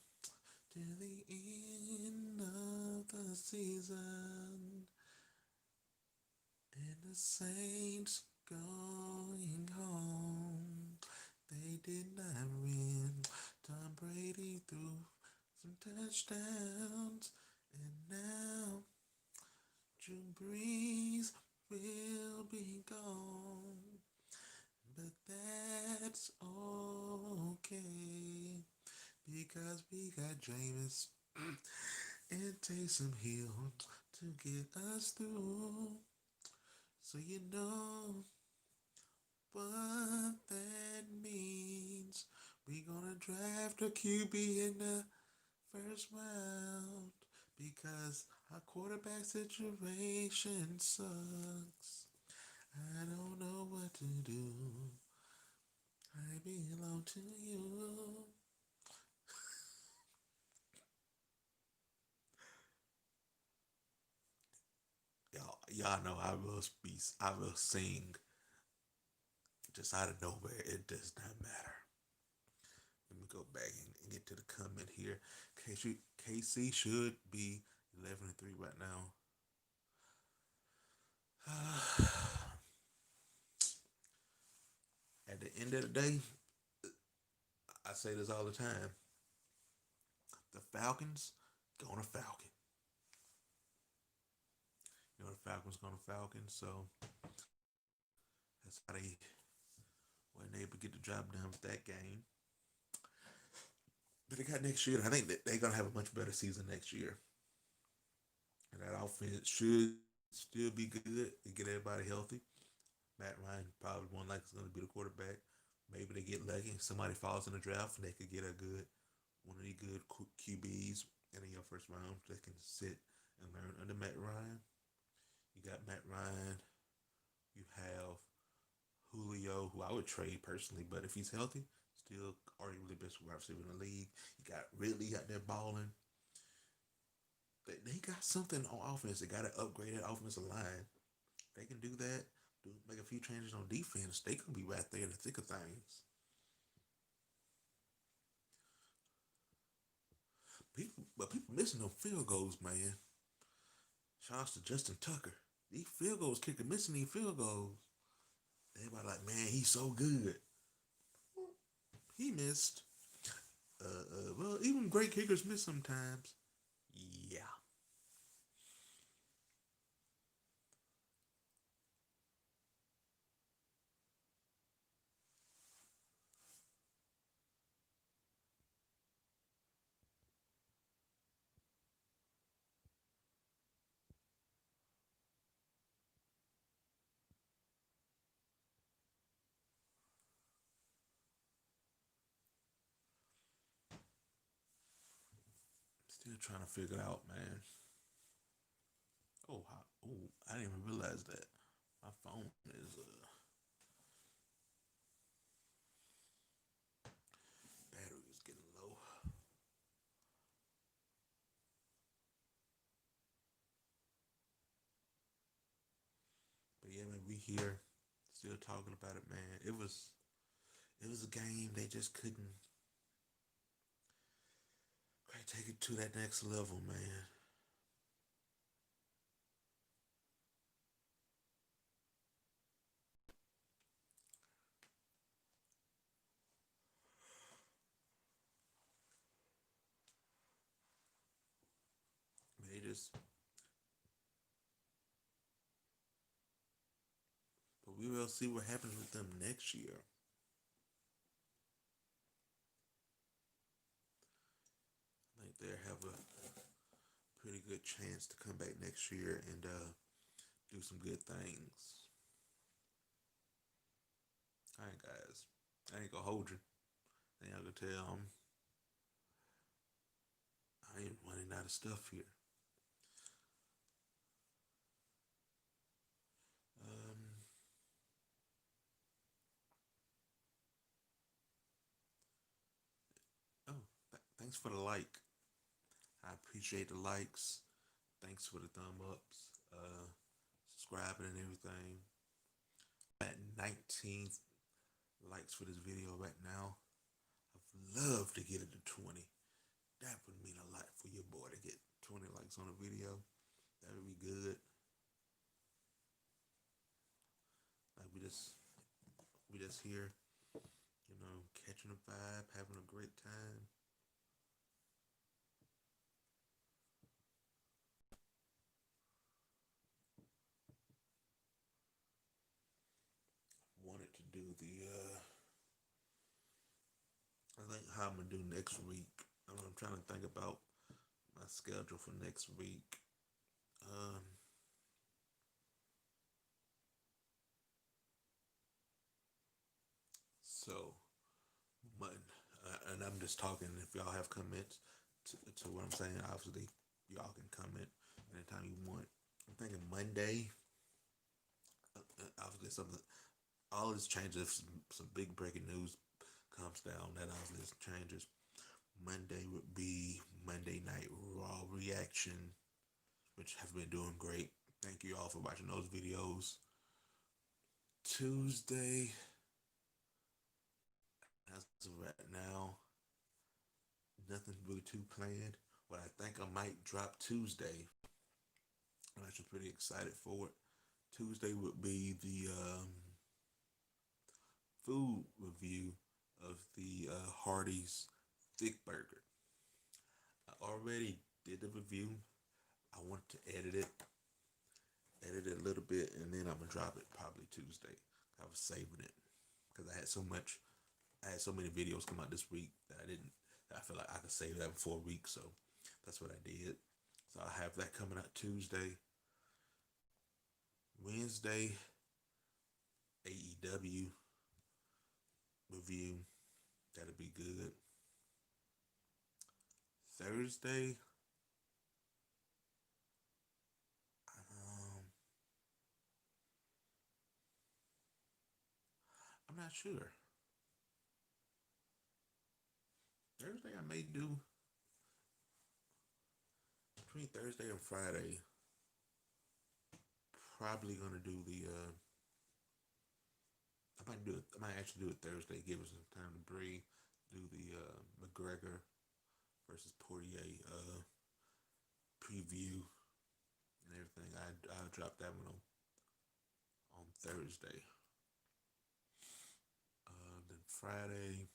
to the end of the season, and the Saints going home. They did not win. Tom Brady threw some touchdowns, and now Drew Brees will be gone. But that's okay because we got Jameis and Taysom Hill to get us through. So you know what that means. We gonna draft a QB in the first round because our quarterback situation sucks. I don't know what to do. I belong to you. Y'all know I will sing just out of nowhere. It does not matter. Let me go back and get to the comment here. KC should be 11-3 right now. end of the day, I say this all the time. The Falcons going to Falcon. You know the Falcons going to Falcon, so that's how they weren't able to get the job done with that game. But they got next year. I think that they're gonna have a much better season next year. And that offense should still be good and get everybody healthy. Matt Ryan probably one like is gonna be the quarterback. Maybe they get lucky and somebody falls in the draft and they could get a good one of the good QBs in your first round that can sit and learn under Matt Ryan. You got Matt Ryan. You have Julio, who I would trade personally, but if he's healthy, still arguably the best wide receiver in the league. You got Ridley out there balling. They got something on offense. They got an upgraded offensive line. They can do that. Make a few changes on defense. They can be right there in the thick of things. People missing them field goals, man. Shouts to Justin Tucker. These field goals kicker missing these field goals. Everybody like, man, he's so good. He missed. Well, even great kickers miss sometimes. Yeah. Still trying to figure it out, man. Oh, I didn't even realize that. My phone is battery is getting low. But yeah, man, we here still talking about it, man. It was a game they just couldn't quite take it to that next level, man. They just, but we will see what happens with them next year. I think they have a pretty good chance to come back next year and do some good things. All right, guys. I ain't gonna hold you. I ain't gonna tell. I ain't running out of stuff here. Um, oh, thanks for the like. I appreciate the likes. Thanks for the thumb ups, subscribing and everything. At 19 likes for this video right now. I'd love to get it to 20. That would mean a lot for your boy to get 20 likes on a video. That would be good. Like we just here, catching a vibe, having a great time. Wanted to do the I think how I'm gonna do next week. I'm trying to think about my schedule for next week. Um, so, and I'm just talking. If y'all have comments to what I'm saying, obviously y'all can comment anytime you want. I'm thinking Monday. Obviously, something. All this changes. Some big breaking news comes down. That obviously changes. Monday would be Monday Night Raw reaction, which have been doing great. Thank you all for watching those videos. Tuesday, as of right now, nothing really too planned. What I think I might drop Tuesday, I'm actually pretty excited for it. Tuesday would be the food review of the Hardee's Thick Burger. I already did the review. I want to edit it a little bit, and then I'm gonna drop it probably Tuesday. I was saving it because I had so many videos come out this week that I feel like I could save that for a week. So that's what I did. So I have that coming out Tuesday. Wednesday, AEW review. That'll be good. Thursday, um, I'm not sure. Thursday I may do between Thursday and Friday. Probably gonna do the. I might actually do it Thursday. Give us some time to breathe. Do the McGregor versus Poirier preview and everything. I'll drop that one on Thursday. Then Friday.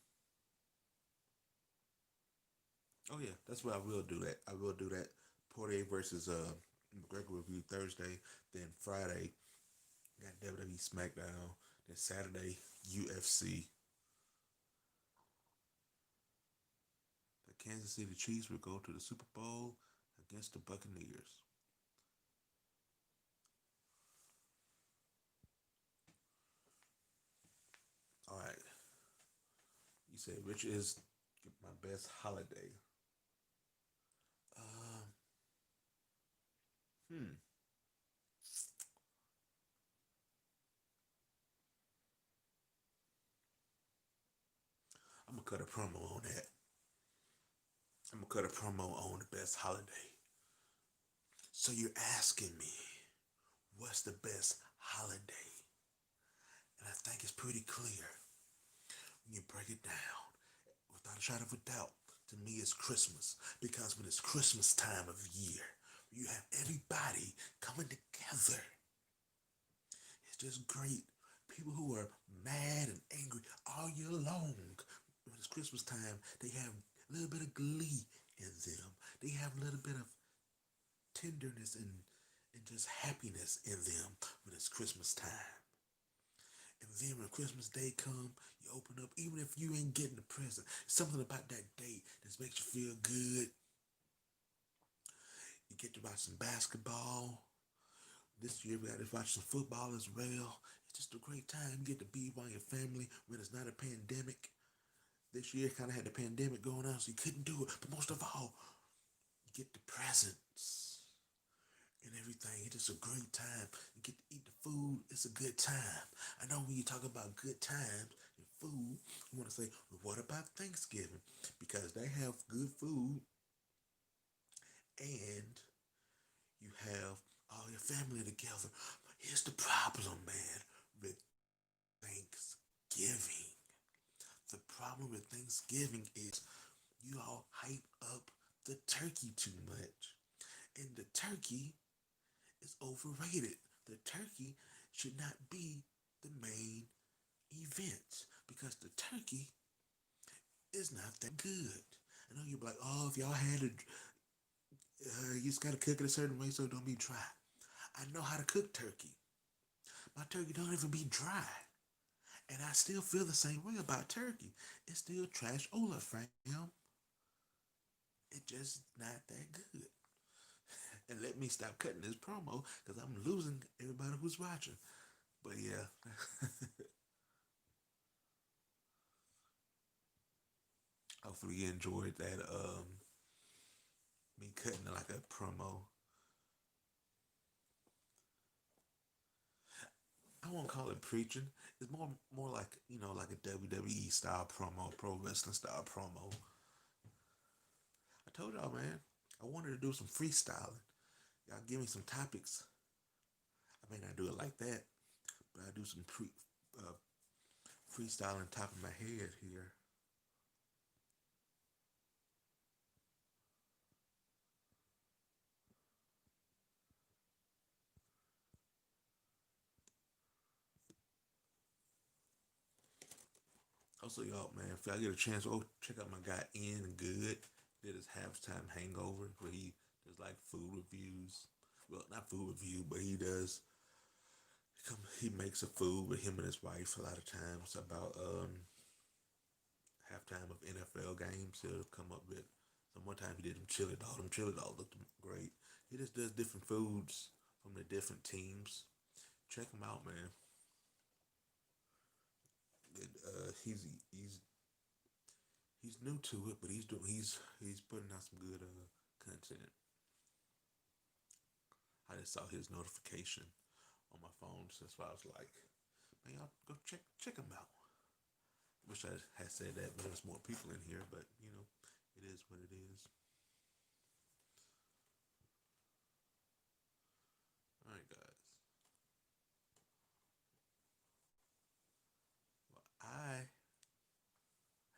Oh yeah, that's what I will do. That I will do that. Poirier versus McGregor review Thursday. Then Friday got WWE SmackDown. Then Saturday UFC. The Kansas City Chiefs will go to the Super Bowl against the Buccaneers. All right. You said which is my best holiday? Um, hmm. I'm gonna cut a promo on that. I'm gonna cut a promo on the best holiday. So you're asking me, what's the best holiday? And I think it's pretty clear when you break it down, without a shadow of a doubt. To me, it's Christmas because when it's Christmas time of year, you have everybody coming together. It's just great. People who are mad and angry all year long. When it's Christmas time, they have a little bit of glee in them. They have a little bit of tenderness and just happiness in them when it's Christmas time. And then when Christmas Day come, you open up, even if you ain't getting the present, something about that day that makes you feel good. You get to watch some basketball. This year we got to watch some football as well. It's just a great time. You get to be around your family when it's not a pandemic. This year kind of had the pandemic going on, so you couldn't do it. But most of all, you get the presents and everything. It's just a great time. You get to eat the food. It's a good time. I know when you talk about good times and food, you want to say, well, what about Thanksgiving? Because they have good food and you have all your family together. But here's the problem, man, with Thanksgiving. The problem with Thanksgiving is you all hype up the turkey too much. And the turkey is overrated. The turkey should not be the main event because the turkey is not that good. I know you're like, oh, if y'all had it, you just gotta cook it a certain way so it don't be dry. I know how to cook turkey. My turkey don't even be dry. And I still feel the same way about turkey. It's still trash Ola, fam. It's just not that good. And let me stop cutting this promo because I'm losing everybody who's watching. But yeah, hopefully you enjoyed that. Me cutting like a promo. I won't call it preaching. It's more like like a WWE style promo, pro wrestling style promo. I told y'all, man, I wanted to do some freestyling. Y'all give me some topics. I may not do it like that, but I do some uh, freestyling top of my head here. Also, y'all, man, if y'all get a chance, go check out my guy Ian Good. Did his halftime hangover where he does like food reviews. Well, not food review, but he does. He makes a food with him and his wife a lot of times about halftime of NFL games. He'll come up with. So one time he did them chili dog. Them chili dog looked great. He just does different foods from the different teams. Check him out, man. It, he's he's new to it, but he's putting out some good content. I just saw his notification on my phone, so that's why I was like, man, y'all go check him out. Wish I had said that, but there's more people in here, but you know, it is what it is. All right, guys. Well,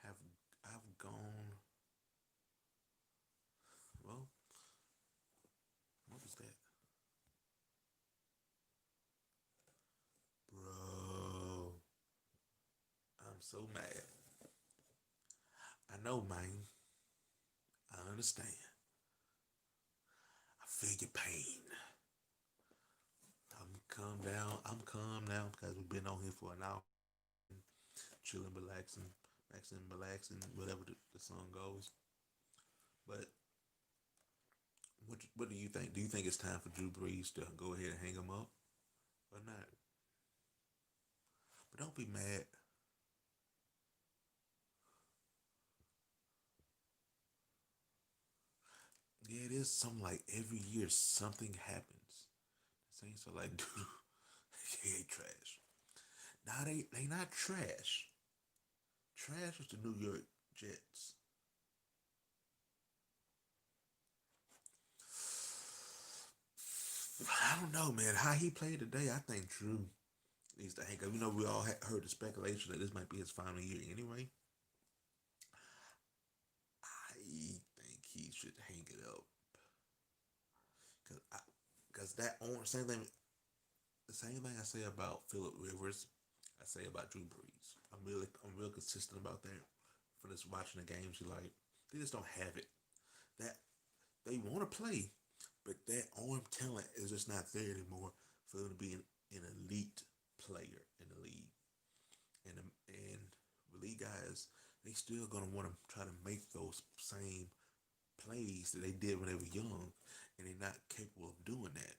have I've gone. Well, what was that, bro? I'm so mad. I know, man. I understand. I feel your pain. I'm calm down. I'm calm now because we've been on here for an hour, chilling, relaxing, whatever the song goes. But what do you think? Do you think it's time for Drew Brees to go ahead and hang him up or not? But don't be mad. Yeah, it is something like every year something happens. The Saints are like, dude, they ain't trash. Nah, they not trash. Trash is the New York Jets. I don't know, man. How he played today, I think Drew needs to hang up. You know, we all heard the speculation that this might be his final year anyway. I think he should hang it up because that on same thing. The same thing I say about Philip Rivers, I say about Drew Brees. I'm real consistent about that. For just watching the games, you like they just don't have it. That they want to play, but that arm talent is just not there anymore for them to be an elite player in the league. And the league guys, they still gonna want to try to make those same plays that they did when they were young, and they're not capable of doing that.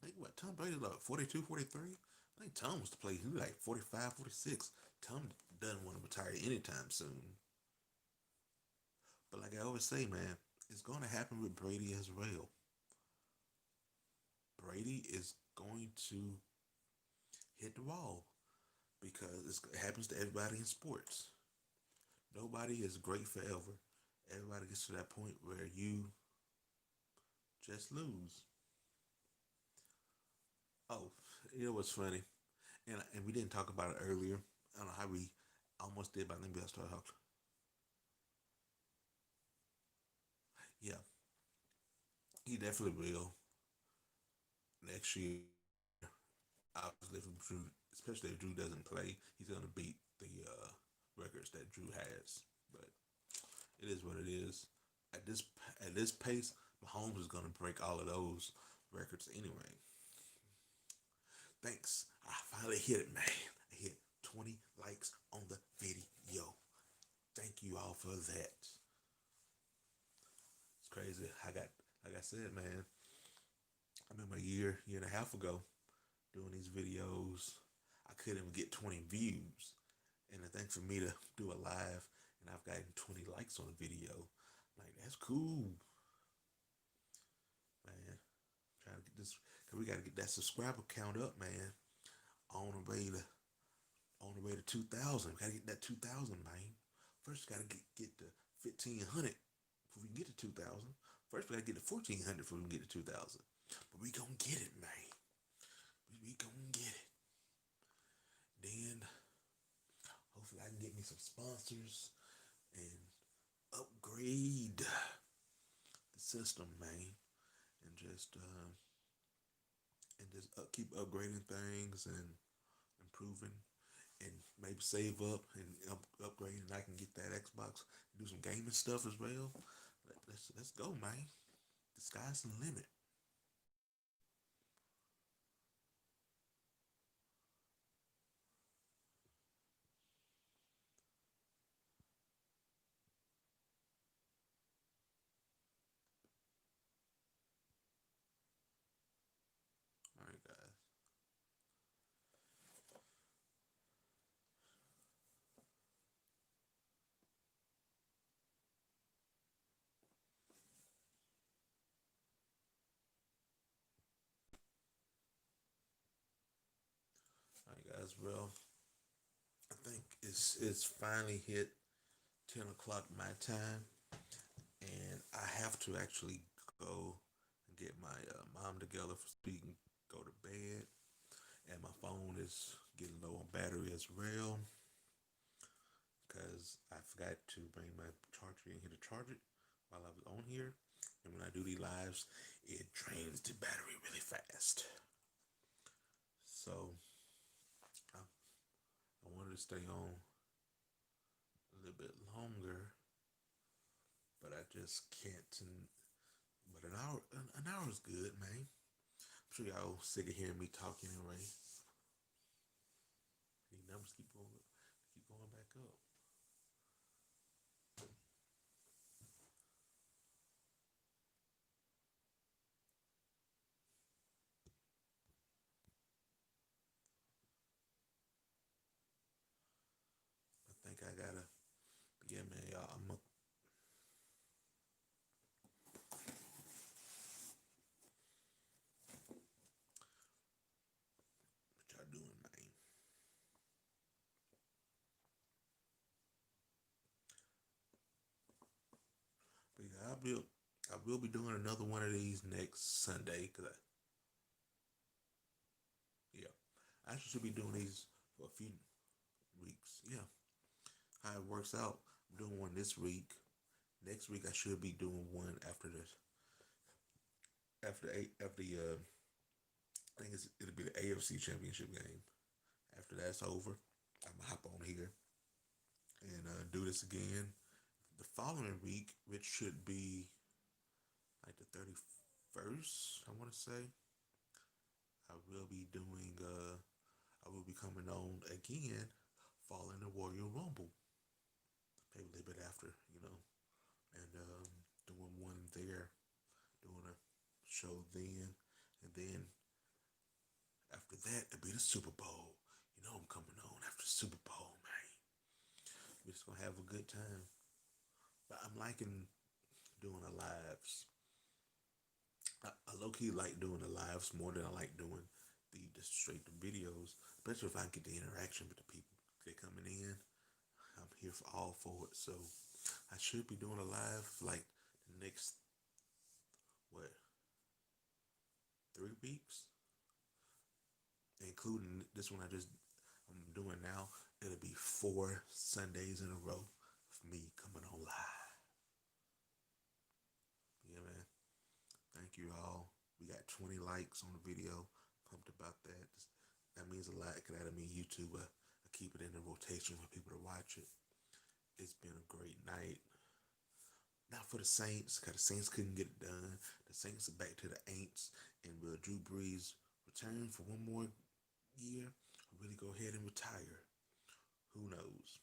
I think what Tom Brady like 42, 43. I think Tom was to play. He was like 45, 46. Tom doesn't want to retire anytime soon. But like I always say, man, it's going to happen with Brady as well. Brady is going to hit the wall because it happens to everybody in sports. Nobody is great forever. Everybody gets to that point where you just lose. Oh, you know what's funny? And we didn't talk about it earlier. I don't know how we almost did, but maybe I started talking. Yeah, he definitely will next year. Obviously, if Drew, especially if Drew doesn't play, he's gonna beat the records that Drew has. But it is what it is. At this at this pace, Mahomes is gonna break all of those records anyway. Thanks. I finally hit it, man. I hit 20 likes on the video. Thank you all for that. It's crazy. Like I said, man, I remember year and a half ago, doing these videos. I couldn't even get 20 views. And the thing for me to do a live and I've gotten 20 likes on the video, like, that's cool, man. Trying to get this, cause we gotta get that subscriber count up, man. On the way to on the way to 2,000. We gotta get that 2,000, man. First, we gotta get to 1,500 before we can get to 2,000. First, we gotta get to 1,400 before we can get to 2,000. But we gonna get it, man. We gonna get it. Then, hopefully, I can get me some sponsors and upgrade the system, man, and just just keep upgrading things and improving, and maybe save up and upgrade, and I can get that Xbox, do some gaming stuff as well. Let's go, man. The sky's the limit. All right, guys. All right, guys. Well, I think it's finally hit 10 o'clock my time, and I have to actually go and get my mom together so we can go to bed. And my phone is getting low on battery as well because I forgot to bring my charger in here to charge it while I was on here. And when I do these lives, it drains the battery really fast. So I wanted to stay on a little bit longer, but I just can't. But an hour is good, man. I'm sure y'all sick of hearing me talk anyway. These numbers keep going back up. I think I gotta. Yeah, man, y'all. What y'all doing, man? But yeah, I will be doing another one of these next Sunday. Yeah, I actually should be doing these for a few weeks. Yeah, how it works out. I'm doing one this week. Next week I should be doing one after this. After the I think it'll be the AFC Championship game. After that's over, I'm gonna hop on here and do this again. The following week, which should be like the 31st, I want to say, I will be doing. I will be coming on again, following the Royal Rumble. Maybe a little bit after, and doing one there, doing a show then, and then after that it'll be the Super Bowl. I'm coming on after the Super Bowl, man. We're just gonna have a good time. But I'm liking doing the lives. I low key like doing the lives more than I like doing the straight to videos. Especially if I get the interaction with the people they coming in. I'm here for all for it. So I should be doing a live for like the next what 3 weeks, including this one I'm doing now. It'll be 4 Sundays in a row of me coming on live. Yeah, man. Thank you all. We got 20 likes on the video. Pumped about that. That means a lot. Cause that mean YouTube. I keep it in the rotation for people to watch it. It's been a great night. Not for the Saints, because the Saints couldn't get it done. The Saints are back to the Aints, and will Drew Brees return for one more year, or really go ahead and retire? Who knows?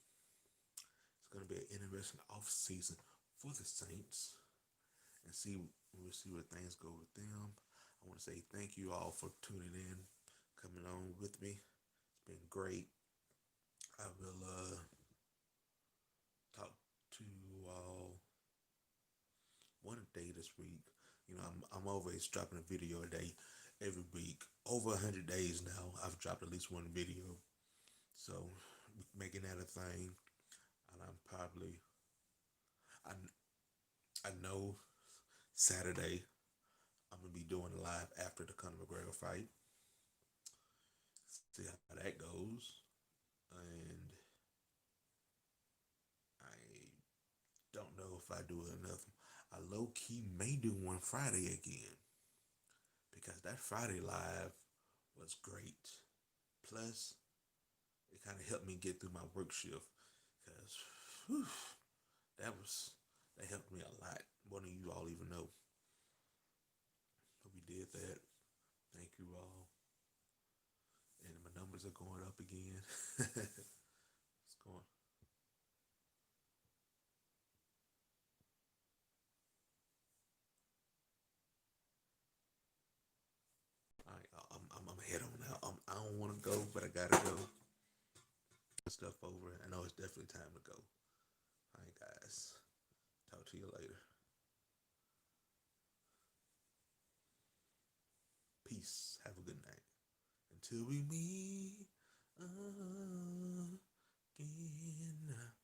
It's going to be an interesting off season for the Saints, and we'll see where things go with them. I want to say thank you all for tuning in, coming on with me. It's been great. I will talk to you all one day this week. I'm always dropping a video a day every week. Over 100 days now, I've dropped at least one video. So making that a thing, and I I know Saturday I'm gonna be doing a live after the Conor McGregor fight. See how that goes, and I don't know if I do another. I low key may do one Friday again because that Friday live was great. Plus, it kind of helped me get through my work shift because that was that helped me a lot. More than you all even know. But we did that. Thank you all. And my numbers are going up again. It's going. All right, I'm head on out. I don't want to go, but I gotta go. Stuff over. I know it's definitely time to go. All right, guys. Talk to you later. Peace. Have a good night. Until we meet again.